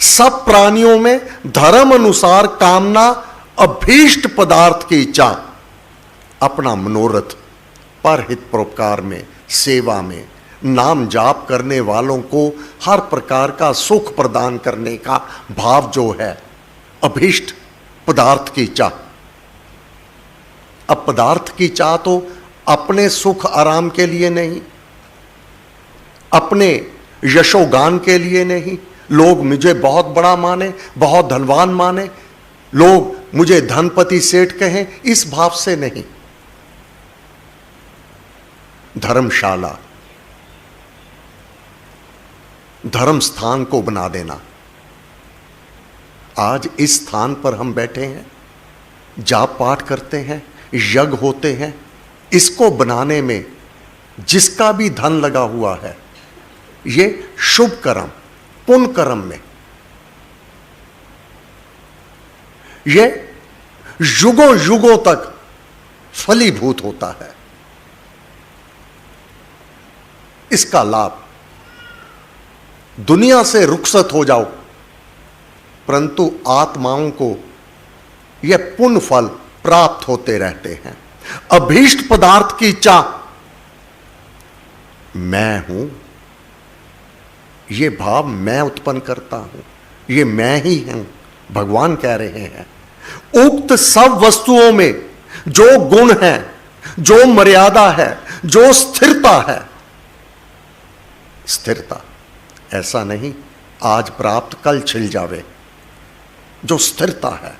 सब प्राणियों में धर्म अनुसार कामना, अभीष्ट पदार्थ की इच्छा, अपना मनोरथ परहित परोपकार में, सेवा में, नाम जाप करने वालों को हर प्रकार का सुख प्रदान करने का भाव जो है, अभीष्ट पदार्थ की चाह। अब पदार्थ की चाह तो अपने सुख आराम के लिए नहीं, अपने यशोगान के लिए नहीं, लोग मुझे बहुत बड़ा माने, बहुत धनवान माने, लोग मुझे धनपति सेठ कहें, इस भाव से नहीं। धर्मशाला, धर्म स्थान को बना देना। आज इस स्थान पर हम बैठे हैं, जाप पाठ करते हैं, यज्ञ होते हैं, इसको बनाने में जिसका भी धन लगा हुआ है, ये शुभ कर्म, पुण्य कर्म में ये युगों युगों तक फलीभूत होता है। इसका लाभ दुनिया से रुखसत हो जाओ, परंतु आत्माओं को यह पुण्य फल प्राप्त होते रहते हैं। अभीष्ट पदार्थ की चाह, मैं हूं, ये भाव मैं उत्पन्न करता हूं, ये मैं ही हूं, भगवान कह रहे हैं। उक्त सब वस्तुओं में जो गुण है, जो मर्यादा है, जो स्थिरता है, स्थिरता ऐसा नहीं आज प्राप्त कल छिल जावे, जो स्थिरता है,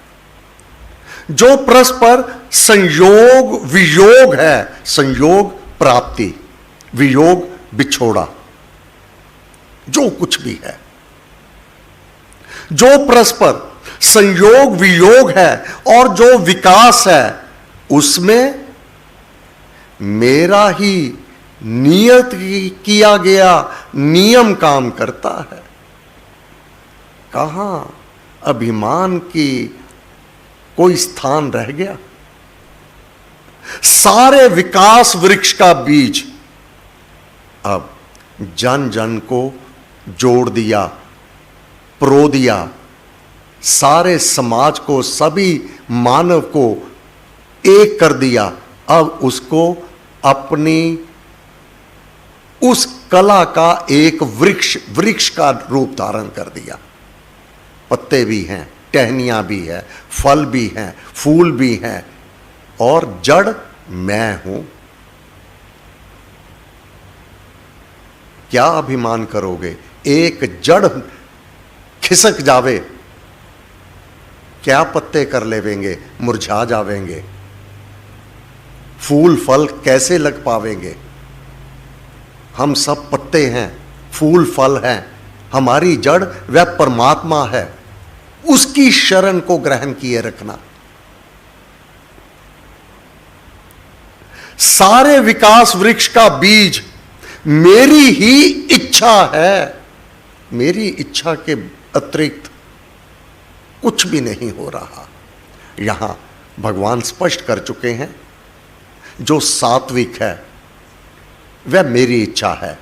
जो परस्पर संयोग वियोग है, संयोग प्राप्ति, वियोग बिछोड़ा, जो कुछ भी है, जो परस्पर संयोग वियोग है और जो विकास है, उसमें मेरा ही नियत किया गया नियम काम करता है। कहां अभिमान की कोई स्थान रह गया? सारे विकास वृक्ष का बीज अब जन जन को जोड़ दिया, प्रो दिया, सारे समाज को, सभी मानव को एक कर दिया। अब उसको अपनी उस कला का एक वृक्ष का रूप धारण कर दिया। पत्ते भी हैं, टहनियां भी है, फल भी हैं, फूल भी हैं, और जड़ मैं हूं। क्या अभिमान करोगे? एक जड़ खिसक जावे, क्या पत्ते कर लेवेंगे? मुरझा जावेंगे। फूल फल कैसे लग पावेंगे? हम सब पत्ते हैं, फूल फल हैं, हमारी जड़ वह परमात्मा है, उसकी शरण को ग्रहण किए रखना। सारे विकास वृक्ष का बीज मेरी ही इच्छा है। मेरी इच्छा के अतिरिक्त कुछ भी नहीं हो रहा। यहां भगवान स्पष्ट कर चुके हैं, जो सात्विक है वह मेरी इच्छा है।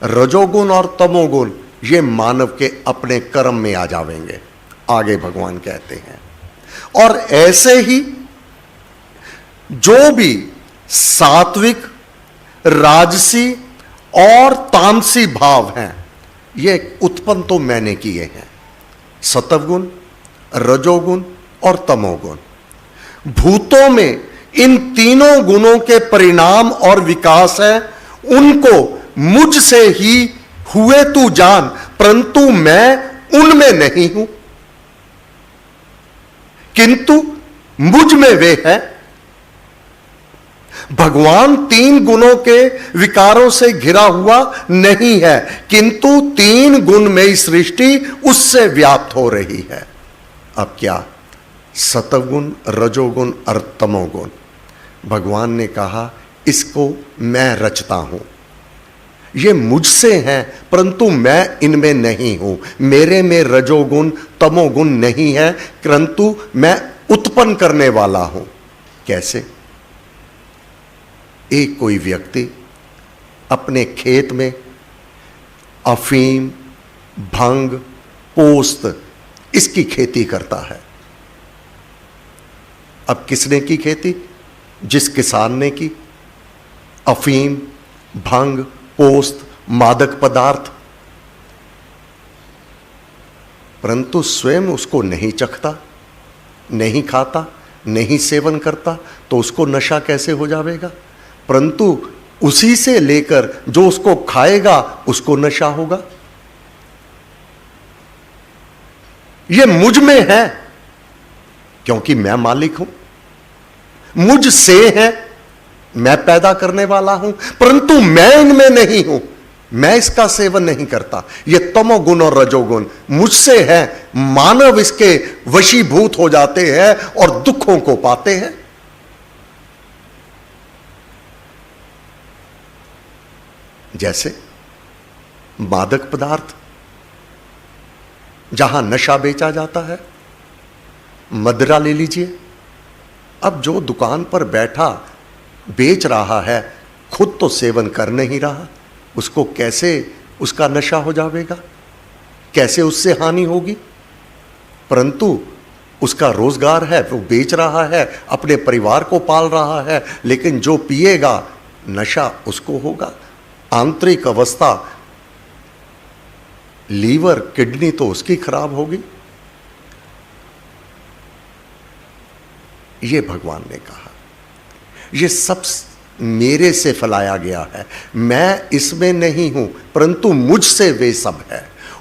रजोगुण और तमोगुण ये मानव के अपने कर्म में आ जावेंगे, आगे भगवान कहते हैं। और ऐसे ही जो भी सात्विक, राजसी और तामसी भाव हैं, ये उत्पन्न तो मैंने किए हैं। सत्वगुण, रजोगुण और तमोगुण, भूतों में इन तीनों गुणों के परिणाम और विकास है। उनको मुझसे ही हुए तू जान, परंतु मैं उनमें नहीं हूं, किंतु मुझ में वे है। भगवान तीन गुणों के विकारों से घिरा हुआ नहीं है, किंतु तीन गुणमयी सृष्टि उससे व्याप्त हो रही है। अब क्या? सत्वगुण, रजोगुण और तमोगुण। भगवान ने कहा इसको मैं रचता हूं, ये मुझसे हैं, परंतु मैं इनमें नहीं हूं। मेरे में रजोगुण तमोगुण नहीं है, परंतु मैं उत्पन्न करने वाला हूं। कैसे? एक कोई व्यक्ति अपने खेत में अफीम, भंग, पोस्त इसकी खेती करता है। अब किसने की खेती? जिस किसान ने की। अफीम, भंग, पोस्त, मादक पदार्थ, परंतु स्वयं उसको नहीं चखता, नहीं खाता, नहीं सेवन करता, तो उसको नशा कैसे हो जाएगा? परंतु उसी से लेकर जो उसको खाएगा उसको नशा होगा। ये मुझ में है, क्योंकि मैं मालिक हूं। मुझ से है, मैं पैदा करने वाला हूं, परंतु मैं इनमें नहीं हूं, मैं इसका सेवन नहीं करता। ये तमोगुण और रजोगुण मुझसे है। मानव इसके वशीभूत हो जाते हैं और दुखों को पाते हैं। जैसे मादक पदार्थ, जहां नशा बेचा जाता है, मदिरा ले लीजिए। अब जो दुकान पर बैठा बेच रहा है, खुद तो सेवन कर नहीं रहा, उसको कैसे उसका नशा हो जाएगा? कैसे उससे हानि होगी? परंतु उसका रोजगार है, वो बेच रहा है, अपने परिवार को पाल रहा है, लेकिन जो पिएगा नशा उसको होगा। आंतरिक अवस्था, लीवर, किडनी तो उसकी खराब होगी। ये भगवान ने कहा ये सब मेरे से फैलाया गया है, मैं इसमें नहीं हूं, परंतु मुझसे वे सब है।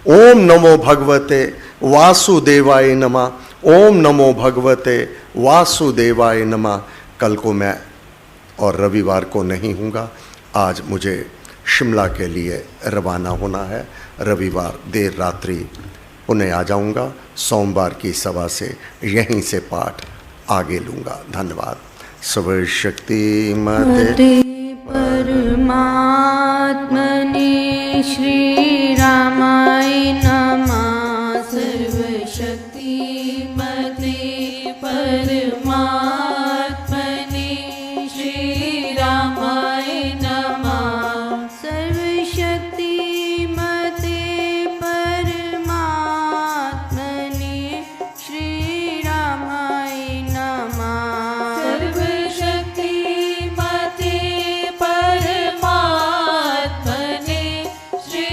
ओम नमो भगवते वासुदेवाय नमः। ओम नमो भगवते वासुदेवाय नमः। कल को मैं और रविवार को नहीं हूँगा। आज मुझे शिमला के लिए रवाना होना है। रविवार देर रात्रि पुनः आ जाऊँगा। सोमवार की सभा से यहीं से पाठ आगे लूँगा। धन्यवाद। सर्वशक्ति मते परमात्मने श्री रामाय नमः। सर्वशक्ति मते परमात्मने श्री रामाय नमः। सर्वशक्ति मते परमात्मने श्री रामाय नमः। सर्वशक्ति मते परमात्मने श्री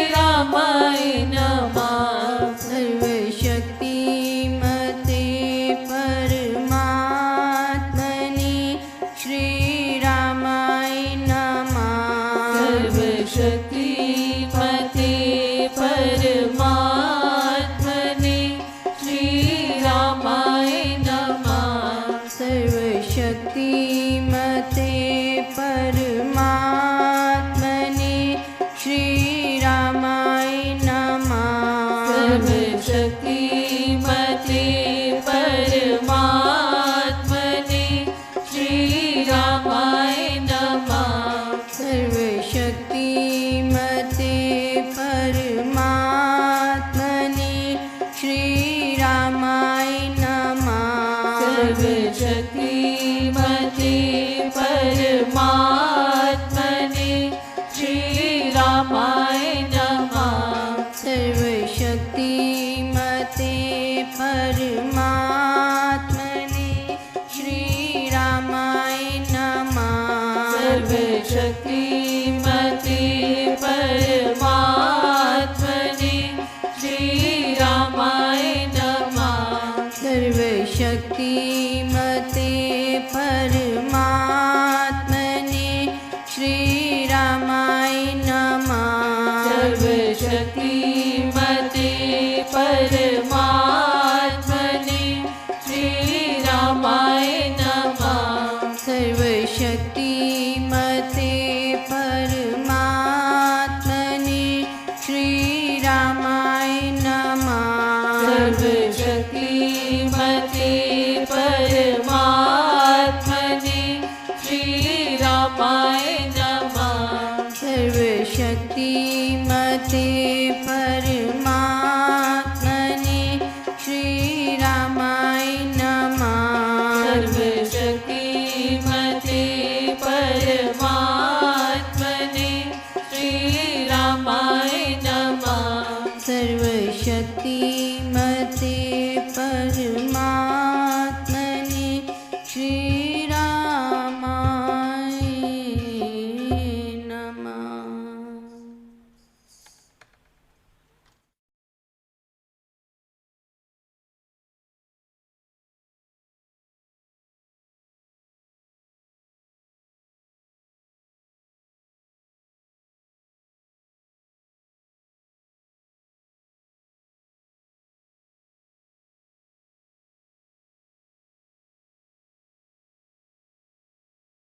रामाय नमः। सर्वशक्ति मते परमात्मने श्री रामाय नमः। सर्वशक्ति मते परमात्मने श्री रामाय नमः। सर्वशक्ति मते परमात्मने श्री रामाय नमः। सर्वशक्ति मते परमात्मने श्री सर्वशक्तिमते परमात्मने श्रीरामाय नमः। सर्वशक्तिमते परमात्मने श्रीरामाय नमः। सर्वशक्तिमते परमात्मने श्रीरामाय नमः। सर्वशक्तिमते परमात्मने श्रीरामाय नमः। सर्वशक्तिमते परमात्मने श्रीरामाय नमः। सर्वशक्ति